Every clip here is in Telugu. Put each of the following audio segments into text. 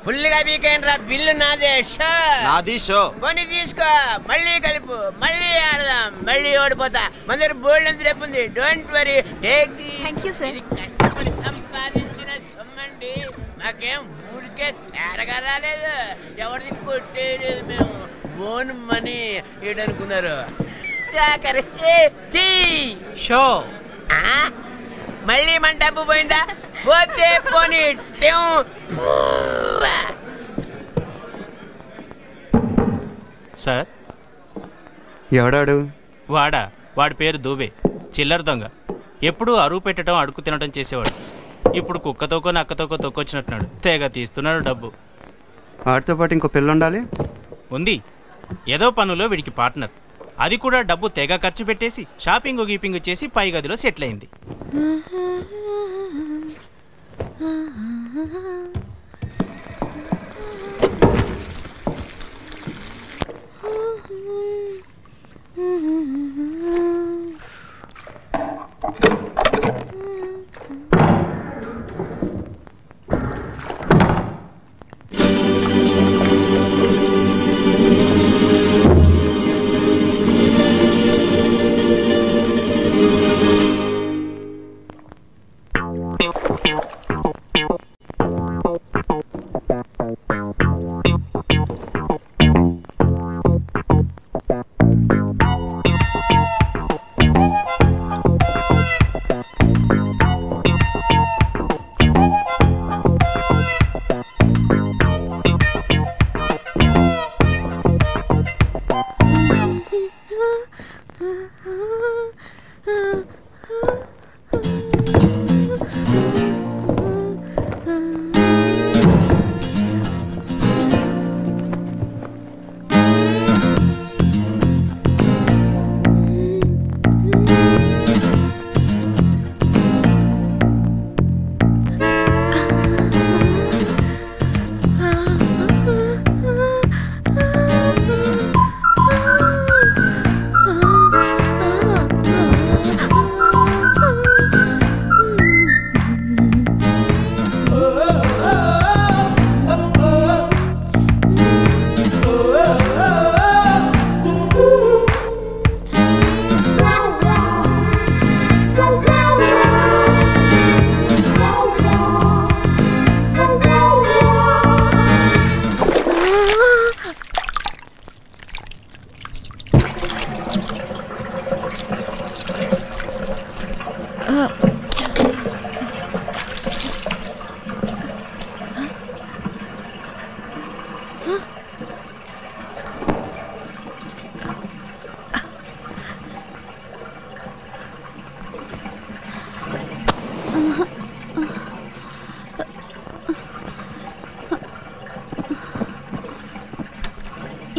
ఫుల్గా పీకేయండి రా. బిల్లు నాదే. నాది షో. కొని తీసుకో, మళ్ళీ కలుపు, మళ్ళీ ఆడదాం. మళ్ళీ ఓడిపోతా. మన దగ్గర బోల్డ్ ఎంత రేపు ఉంది. Don't worry, take the. Thank you sir. కష్టపడి సంపాదించిన సొమ్మండి. నాకేం ఊరికే తేరగా రాలేదు. ఎవరిది కొట్టేయలేదు మేము. Own money ఏడనుకున్నారు. షో మళ్ళీ మన డబ్బు పోయిందా? పోతే పోనీ. సార్ ఎవడాడు? వాడి పేరు దూబే. చిల్లర దొంగ. ఎప్పుడూ అరువు పెట్టడం, అడుగు తినడం చేసేవాడు. ఇప్పుడు కుక్కతోకో నక్కతోకో తొక్కొచ్చినట్టున్నాడు. తెగ తీస్తున్నాడు డబ్బు. వాడితో పాటు ఇంకో పిల్ల ఉండాలి. ఉంది. ఏదో పనులో వీడికి పార్ట్నర్. అది కూడా డబ్బు తెగ ఖర్చు పెట్టేసి షాపింగ్ గీపింగ్ చేసి పై గదిలో సెటిల్ అయింది.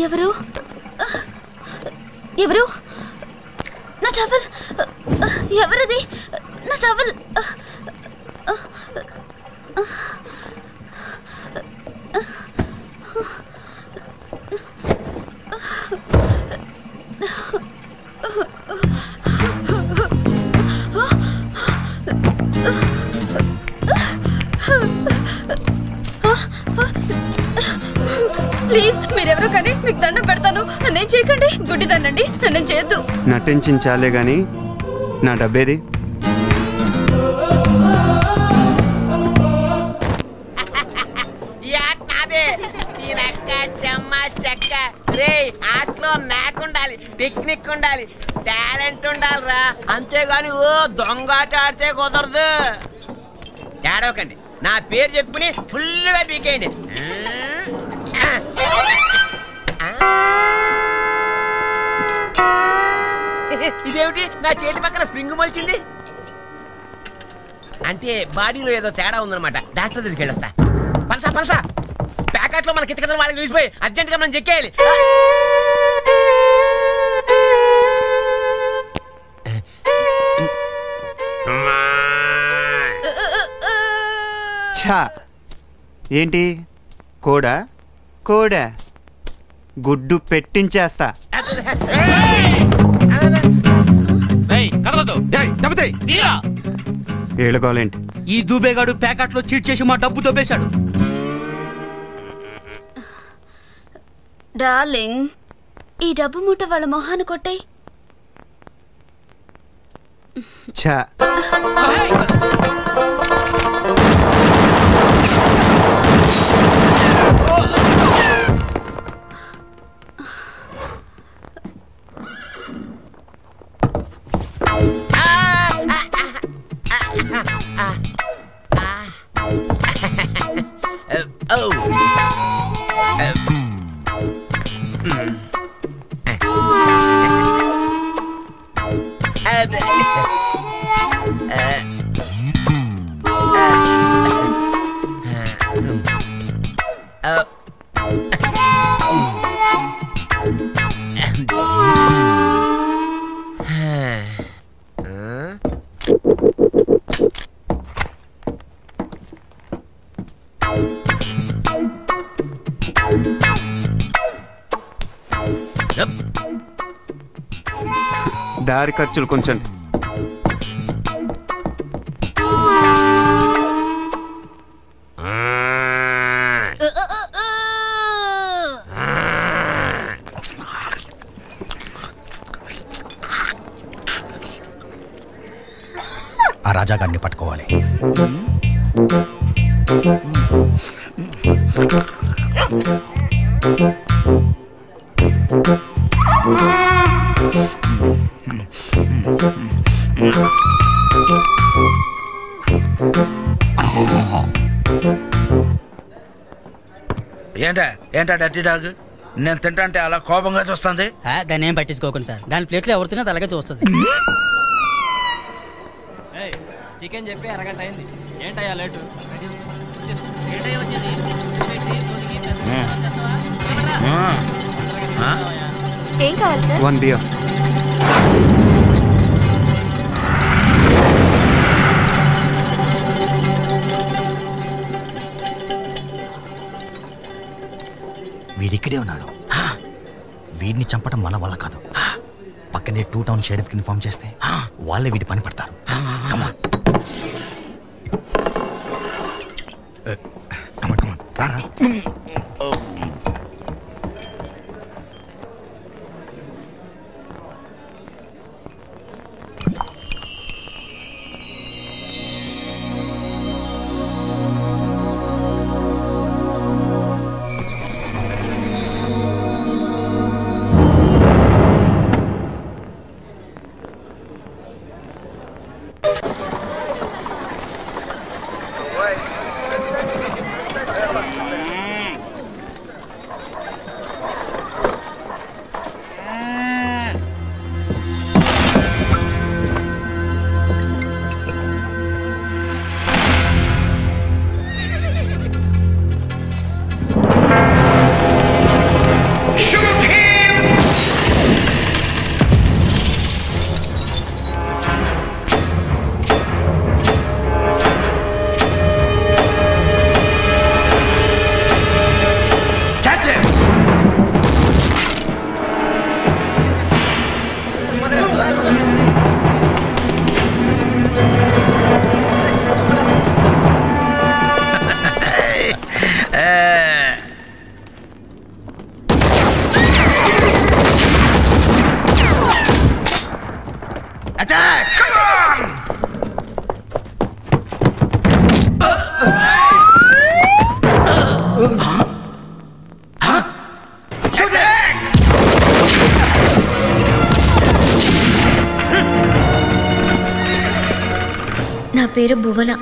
ఎవరు? ఎవరు? నా టవల్ ఎవరిది? నా టవల్ ప్లీజ్ మీరెవరో కానీ మీకు దండం పెడతాను. నన్నేం చేయకండి. గుడ్డిదానండి, నన్నేం చేయొద్దు. నటించాలే గాని నా డబ్బేది? ఆటలో నాకుండాలి, టెక్నిక్ ఉండాలి, టాలెంట్ ఉండాలిరా. అంతేగాని ఓ దొంగాట ఆడితే కుదరదు. ఏడవకండి, నా పేరు చెప్పుకుని ఫుల్గా పీకేయండి. ఇదేమిటి నా చేతి పక్కన స్ప్రింగ్ మొలిచింది? అంటే బాడీలో ఏదో తేడా ఉందన్నమాట. డాక్టర్ దగ్గరికి వెళ్ళొస్తా. పలసా పలసా ప్యాకెట్లో మన కింద కదా వాళ్ళకి చూసిపోయి అర్జెంట్గా మనం చెక్కేయాలి. ఏంటి కోడా? కోడా గుడ్డు పెట్టించేస్తా. ఏళ్ళకోలేంటి? ఈ దూబేగాడు ప్యాకెట్లో చీట్ చేసి మా డబ్బు దొబ్బేశాడు. డార్లింగ్, ఈ డబ్బు మూట వాళ్ళ మొహాన్ని కొట్టాయి. ఛా, దారి ఖర్చులు కొంచెం. ఆ రాజాగారిని పట్టుకోవాలి. ఏంటా డర్టీ డాగ్? నేను తింటా అలా కోపంగా చూస్తుంది. దాన్ని ఏం పట్టించుకోకండి సార్. దాని ప్లేట్లో ఎవరు తిన్నా అలాగే చూస్తుంది. చికెన్ చెప్పి అరగంట అయింది. ఏంటయ్యా లేటు? ఏం కావాలి సార్? 1 బియర్. వీడిక్కడే ఉన్నాడు. వీడిని చంపడం మన వల్ల కాదు. పక్కనే 2 టౌన్ షెరీఫ్ కి ఇన్ఫార్మ్ చేస్తే వాళ్ళే వీడి పని పడతారు. నా పేరు భువన.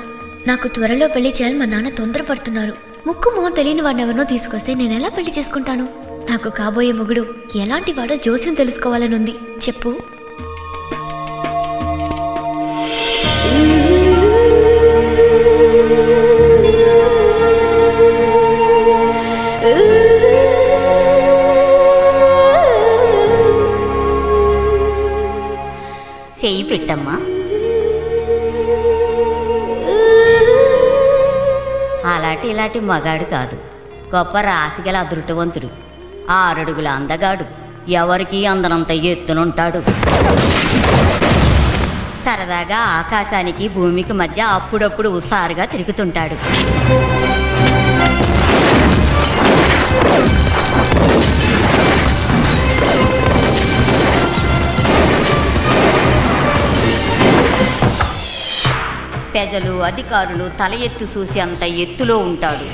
నాకు త్వరలో పెళ్లి చేయాలి. మా నాన్న తొందరపడుతున్నారు. ముక్కు మొహం తెలియని వాడిని ఎవరినో తీసుకొస్తే నేను ఎలా పెళ్లి చేసుకుంటాను? నాకు కాబోయే మొగుడు ఎలాంటి వాడో జోస్యం తెలుసుకోవాలని ఉంది. చెప్పు. చెయ్యి పెట్టమ్మా. అలాంటి ఇలాంటి మగాడు కాదు, గొప్ప రాశిగల అదృష్టవంతుడు, 6 అడుగుల అందగాడు, ఎవరికి అందనంత ఎత్తునుంటాడు. సరదాగా ఆకాశానికి భూమికి మధ్య అప్పుడప్పుడు ఉసారుగా తిరుగుతుంటాడు. ప్రజలు అధికారులు తల ఎత్తు చూసి అంత ఎత్తులో ఉంటాడు.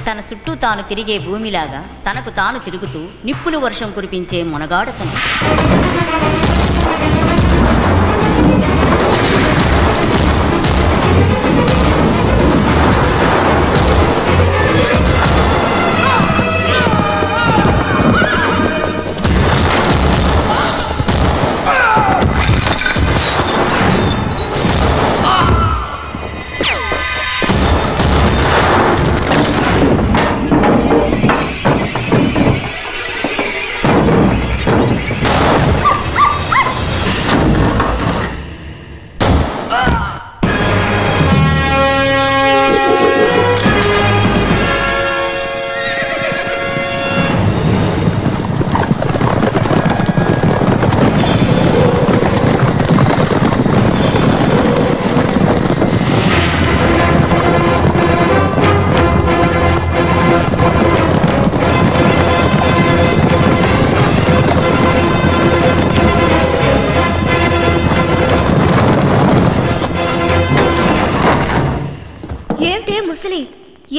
తన చుట్టూ తాను తిరిగే భూమిలాగా తనకు తాను తిరుగుతూ నిప్పులు వర్షం కురిపించే మునగాడతను.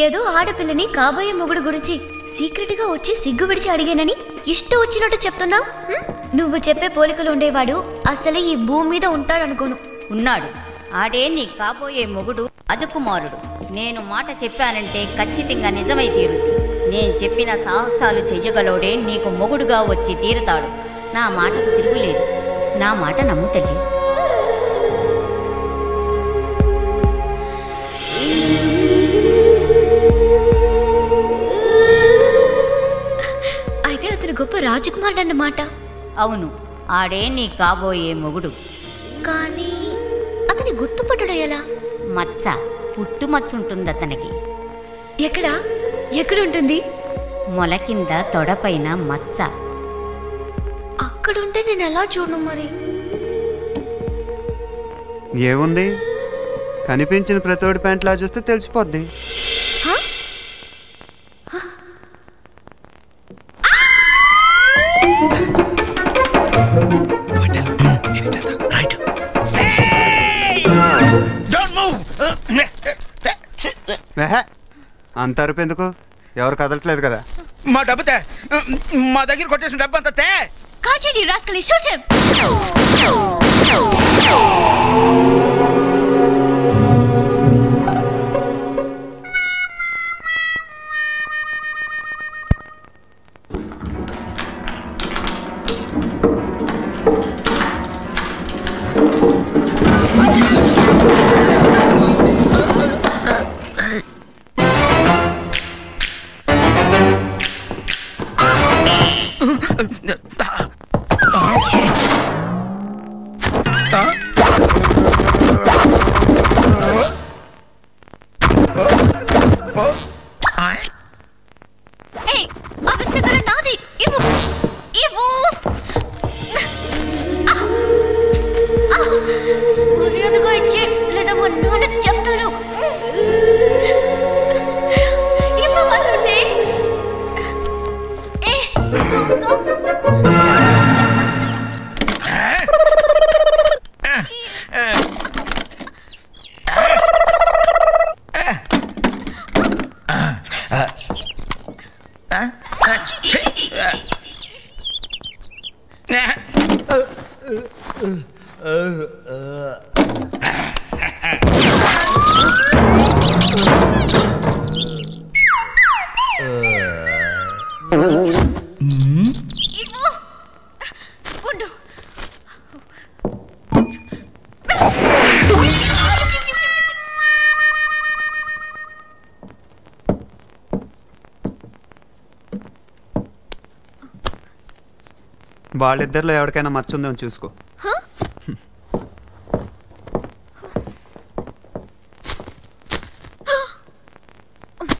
ఏదో ఆడపిల్లని కాబోయే మొగుడు గురించి సీక్రెట్ గా వచ్చి సిగ్గు విడిచి అడిగానని ఇష్టం వచ్చినట్టు చెప్తున్నావు. నువ్వు చెప్పే పోలికలు ఉండేవాడు అసలే ఈ భూమి మీద ఉంటాడనుకోను. ఉన్నాడు. ఆడే నీ కాబోయే మొగుడు రాజకుమారుడు. నేను మాట చెప్పానంటే ఖచ్చితంగా నిజమై తీరుతుంది. నేను చెప్పిన సాహసాలు చెయ్యగలోడే నీకు మొగుడుగా వచ్చి తీరుతాడు. నా మాటకు తిరుగులేదు. నా మాట నమ్ము తల్లి. గొప్ప రాజకుమారుడు అన్నమాట. అవును, ఆడే నీ కాబోయే మొగుడు. కానీ అతని గుర్తుపట్టడం ఎలా? మచ్చ, పుట్టుమచ్చ ఉంటుంది అతనికి. ఎక్కడుంటుంది? మొల కింద తొడపైన మచ్చ. అక్కడుంటే నేను ఎలా చూడను మరి? ఏముంది, కనిపించిన ప్రతోడి ప్యాంట్లా చూస్తే తెలిసిపోద్ది. అంత అరుపు ఎందుకు? ఎవరు కదలట్లేదు కదా. మా డబ్బుతే మా దగ్గర కొట్టేసిన డబ్బు అంత తే. కాచేడి రాస్కలి షూట్ హిమ్. వాళ్ళిద్దరిలో ఎవరికైనా మచ్చుందో చూసుకో.